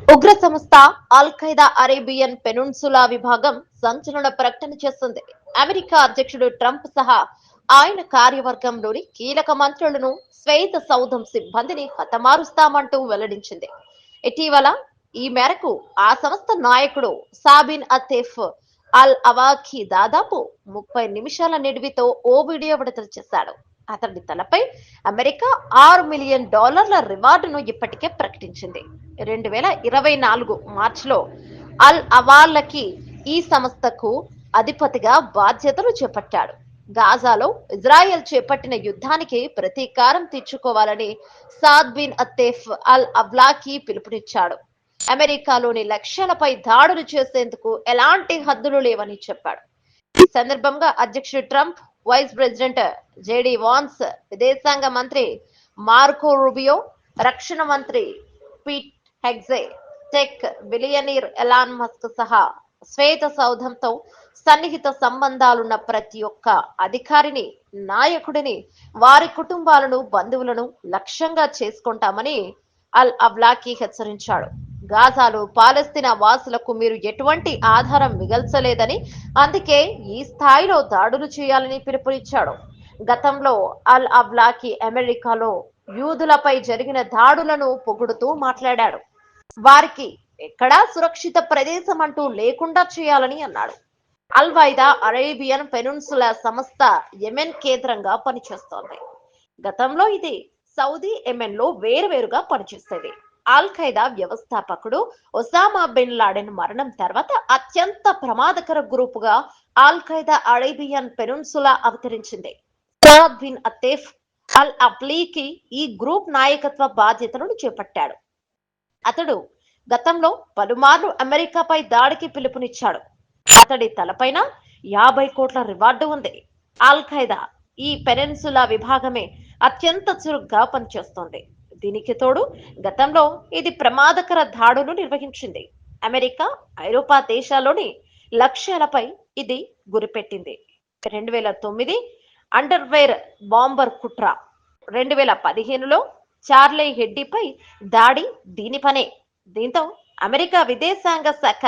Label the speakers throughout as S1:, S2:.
S1: ఉగ్ర సంస్థ అల్ Qaeda Arabian పెనున్సులా విభాగం సంచలన ప్రకటన చేస్తుంది. అమెరికా అధ్యక్షుడు ట్రంప్ సహా ఆయన కార్యవర్గంలోని కీలక మంత్రులను శ్వేత సౌధం సిబ్బందిని హతమారుస్తామంటూ వెల్లడించింది. ఇటీవల ఈ మేరకు ఆ సంస్థ నాయకుడు సాబిన్ అతేఫ్ అల్ అవాఖీ దాదాపు 30 నిమిషాల నిడివితో ఓ వీడియో విడుదల చేశాడు. అతడి తలపై అమెరికా $6 మిలియన్ రివార్డును ఇప్పటికే ప్రకటించింది. 2024 మార్చిలో అల్ అవాలకి ఈ సంస్థకు అధిపతిగా బాధ్యతలు చేపట్టాడు. గాజాలో ఇజ్రాయెల్ చేపట్టిన యుద్ధానికి ప్రతీకారం తీర్చుకోవాలని సాద్ బిన్ అత్తేఫ్ అల్ అవ్లాకి పిలుపునిచ్చాడు. అమెరికాలోని లక్ష్యాలపై దాడులు చేసేందుకు ఎలాంటి హద్దులు లేవని చెప్పాడు. ఈ సందర్భంగా అధ్యక్షుడు Trump, vice president JD Vance, విదేశాంగ మంత్రి మార్కో రూబియో, రక్షణ మంత్రి Pete Hegseth, tech billionaire Elon Musk సహా శ్వేత సౌధంతో సన్నిహిత సంబంధాలున్న ప్రతి ఒక్క అధికారిని, నాయకుడిని, వారి కుటుంబాలను, బంధువులను లక్ష్యంగా చేసుకుంటామని అల్ అవ్లాకి హెచ్చరించాడు. గాజాలో పాలస్తీనా వాసులకు మీరు ఎటువంటి ఆధారం మిగల్చలేదని, అందుకే ఈ స్థాయిలో దాడులు చేయాలని పిలుపునిచ్చాడు. గతంలో అల్ అవ్లాకి అమెరికాలో యూదులపై జరిగిన దాడులను పొగుడుతూ మాట్లాడాడు. వారికి ఎక్కడా సురక్షిత ప్రదేశం అంటూ లేకుండా చేయాలని అన్నాడు. అల్ ఖైదా అరేబియన్ పెనున్సులా సంస్థ యెమెన్ కేంద్రంగా పనిచేస్తోంది. గతంలో ఇది సౌదీ, యెమెన్ లో వేరువేరుగా పనిచేసేది. అల్ ఖైదా వ్యవస్థాపకుడు ఒసామా బిన్ లాడెన్ మరణం తర్వాత అత్యంత ప్రమాదకర గ్రూపుగా అల్ ఖైదా అరేబియన్ పెనున్సులా అవతరించింది. సాద్ బిన్ అతేఫ్ అల్ అవ్లీకి ఈ గ్రూప్ నాయకత్వ బాధ్యతలను చేపట్టాడు. అతడు గతంలో పలుమార్లు అమెరికాపై దాడికి పిలుపునిచ్చాడు. అతడి తలపైన 50 కోట్ల రివార్డు ఉంది. అల్ ఖైదా ఈ పెనిన్సులా విభాగమే అత్యంత చురుగ్గా పనిచేస్తోంది. దీనికి తోడు గతంలో ఇది ప్రమాదకర దాడులు నిర్వహించింది. అమెరికా, ఐరోపా దేశాల్లోని లక్ష్యాలపై ఇది గురిపెట్టింది. 2009 అండర్వేర్ బాంబర్ కుట్ర, 2015లో చార్లీ హెడ్డీపై దాడి దీని పనే. దీంతో అమెరికా విదేశాంగ శాఖ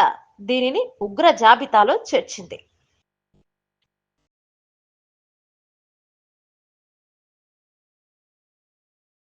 S1: దీనిని ఉగ్ర జాబితాలో చేర్చింది.